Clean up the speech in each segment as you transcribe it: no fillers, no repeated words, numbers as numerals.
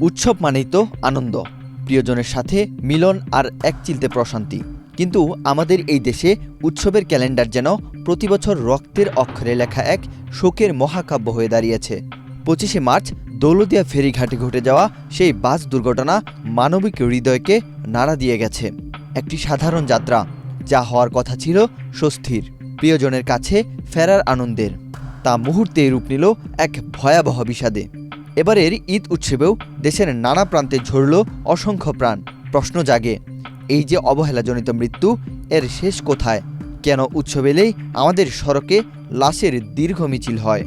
উৎসব মানেই তো আনন্দ, প্রিয়জনের সাথে মিলন আর একচিলতে প্রশান্তি। কিন্তু আমাদের এই দেশে উৎসবের ক্যালেন্ডার যেন প্রতিবছর রক্তের অক্ষরে লেখা এক শোকের মহাকাব্য হয়ে দাঁড়িয়েছে। 25শে মার্চ দৌলতদিয়া ফেরিঘাটে ঘটে যাওয়া সেই বাস দুর্ঘটনা মানবিক হৃদয়কে নাড়া দিয়ে গেছে। একটি সাধারণ যাত্রা, যা হওয়ার কথা ছিল স্বস্তির, প্রিয়জনের কাছে ফেরার আনন্দের, তা মুহূর্তেই রূপ নিল এক ভয়াবহ বিষাদে। এবারের ঈদ উৎসবেও দেশের নানা প্রান্তে ঝরল অসংখ্য প্রাণ। প্রশ্ন জাগে, এই যে অবহেলাজনিত মৃত্যু, এর শেষ কোথায়? কেন উৎসব এলেই আমাদের সড়কে লাশের দীর্ঘ মিছিল হয়?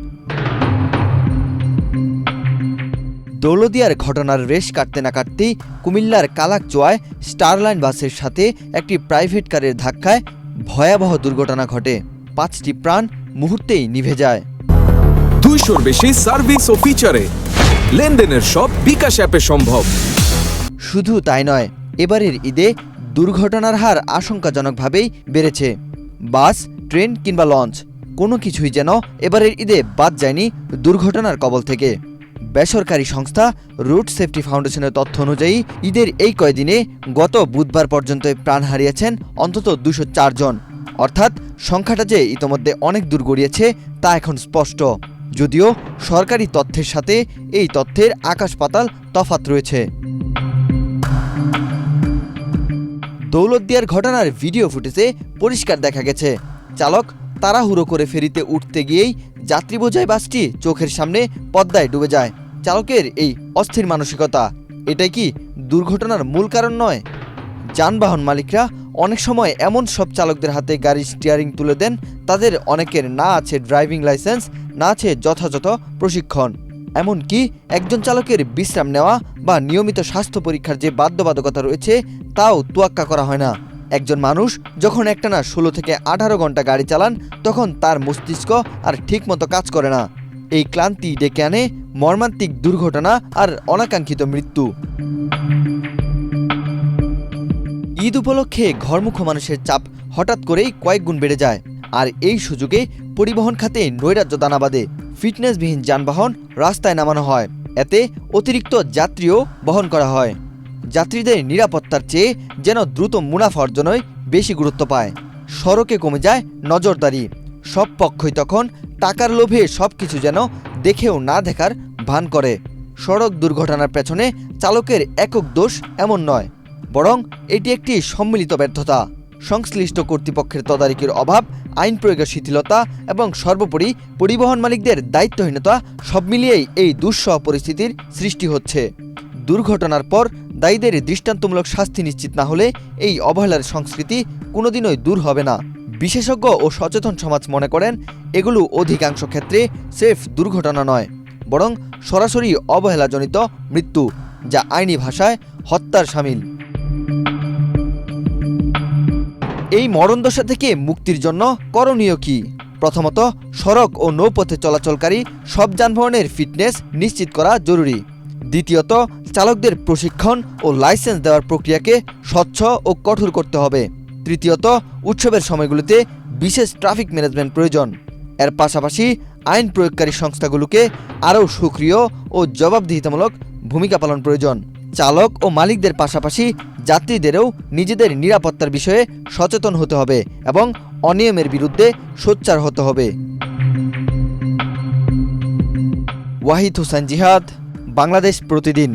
দৌলতদিয়ার ঘটনার রেশ কাটতে না কাটতেই কুমিল্লার কালাকচোয়ায় স্টারলাইন বাসের সাথে একটি প্রাইভেট কারের ধাক্কায় ভয়াবহ দুর্ঘটনা ঘটে। 5টি প্রাণ মুহূর্তেই নিভে যায়। 200-র বেশি সার্ভিস ও ফিচারে লেনদেনের সব বিকাশ অ্যাপে সম্ভব। শুধু তাই নয়, এবারের ঈদে দুর্ঘটনার হার আশঙ্কাজনকভাবেই বেড়েছে। বাস, ট্রেন কিংবা লঞ্চ, কোনো কিছুই যেন এবারের ঈদে বাদ যায়নি দুর্ঘটনার কবল থেকে। বেসরকারি সংস্থা রুট সেফটি ফাউন্ডেশনের তথ্য অনুযায়ী ঈদের এই কয়দিনে গত বুধবার পর্যন্ত প্রাণ হারিয়েছেন অন্তত 204 জন। অর্থাৎ সংখ্যাটা যে ইতোমধ্যে অনেক দূর গড়িয়েছে তা এখন স্পষ্ট। যদিও সরকারি তথ্যের সাথে এই তথ্যের আকাশ পাতাল তফাৎ রয়েছে। দৌলতদিয়ার ঘটনার ভিডিও ফুটেজে পরিষ্কার দেখা গেছে, চালক তাড়াহুড়ো করে ফেরিতে উঠতে গিয়েই যাত্রী বোঝাই বাসটি চোখের সামনে পদ্মায় ডুবে যায়। চালকের এই অস্থির মানসিকতা, এটাই কি দুর্ঘটনার মূল কারণ নয়? যানবাহন মালিকরা অনেক সময় এমন সব চালকদের হাতে গাড়ির স্টিয়ারিং তুলে দেন, তাদের অনেকের না আছে ড্রাইভিং লাইসেন্স, না আছে যথাযথ প্রশিক্ষণ। এমনকি একজন চালকের বিশ্রাম নেওয়া বা নিয়মিত স্বাস্থ্য পরীক্ষার যে বাধ্যবাধকতা রয়েছে তাও তোয়াক্কা করা হয় না। একজন মানুষ যখন একটানা 16 থেকে 18 ঘন্টা গাড়ি চালান, তখন তার মস্তিষ্ক আর ঠিকমতো কাজ করে না। এই ক্লান্তি ডেকে আনে মর্মান্তিক দুর্ঘটনা আর অনাকাঙ্ক্ষিত মৃত্যু। ঈদ উপলক্ষে ঘরমুখো মানুষের চাপ হঠাৎ করেই কয়েক গুণ বেড়ে যায়, আর এই সুযোগে পরিবহন খাতে নৈরাজ্য দানা বাঁধে। ফিটনেসবিহীন যানবাহন রাস্তায় নামানো হয়, এতে অতিরিক্ত যাত্রীও বহন করা হয়। যাত্রীদের নিরাপত্তার চেয়ে যেন দ্রুত মুনাফা অর্জনই বেশি গুরুত্ব পায়। সড়কে কমে যায় নজরদারি, সব পক্ষই তখন টাকার লোভে সবকিছু যেন দেখেও না দেখার ভান করে। সড়ক দুর্ঘটনার পেছনে চালকের একক দোষ এমন নয়, বরং এটি একটি সম্মিলিত ব্যর্থতা। সংশ্লিষ্ট কর্তৃপক্ষের তদারকির অভাব, আইন প্রয়োগের শিথিলতা এবং সর্বোপরি পরিবহন মালিকদের দায়িত্বহীনতা, সব মিলিয়েই এই দুঃসহ পরিস্থিতির সৃষ্টি হচ্ছে। দুর্ঘটনার পর দায়ীদের দৃষ্টান্তমূলক শাস্তি নিশ্চিত না হলে এই অবহেলার সংস্কৃতি কোনোদিনই দূর হবে না। বিশেষজ্ঞ ও সচেতন সমাজ মনে করেন, এগুলো অধিকাংশ ক্ষেত্রে স্রেফ দুর্ঘটনা নয়, বরং সরাসরি অবহেলাজনিত মৃত্যু, যা আইনি ভাষায় হত্যার শামিল। এই মরণদশা থেকে মুক্তির জন্য করণীয় কি? প্রথমত, সড়ক ও নৌপথে চলাচলকারী সব যানবাহনের ফিটনেস নিশ্চিত করা জরুরি। দ্বিতীয়ত, চালকদের প্রশিক্ষণ ও লাইসেন্স দেওয়ার প্রক্রিয়াকে স্বচ্ছ ও কঠোর করতে হবে। তৃতীয়ত, উৎসবের সময়গুলোতে বিশেষ ট্রাফিক ম্যানেজমেন্ট প্রয়োজন। এর পাশাপাশি আইন প্রয়োগকারী সংস্থাগুলোকে আরও সক্রিয় ও জবাবদিহিতামূলক ভূমিকা পালন প্রয়োজন। চালক ও মালিকদের পাশাপাশি যাত্রীদেরও নিজেদের নিরাপত্তার বিষয়ে সচেতন হতে হবে এবং অনিয়মের বিরুদ্ধে সোচ্চার হতে হবে। ওয়াহিদ হোসেন জিহাদ, বাংলাদেশ প্রতিদিন।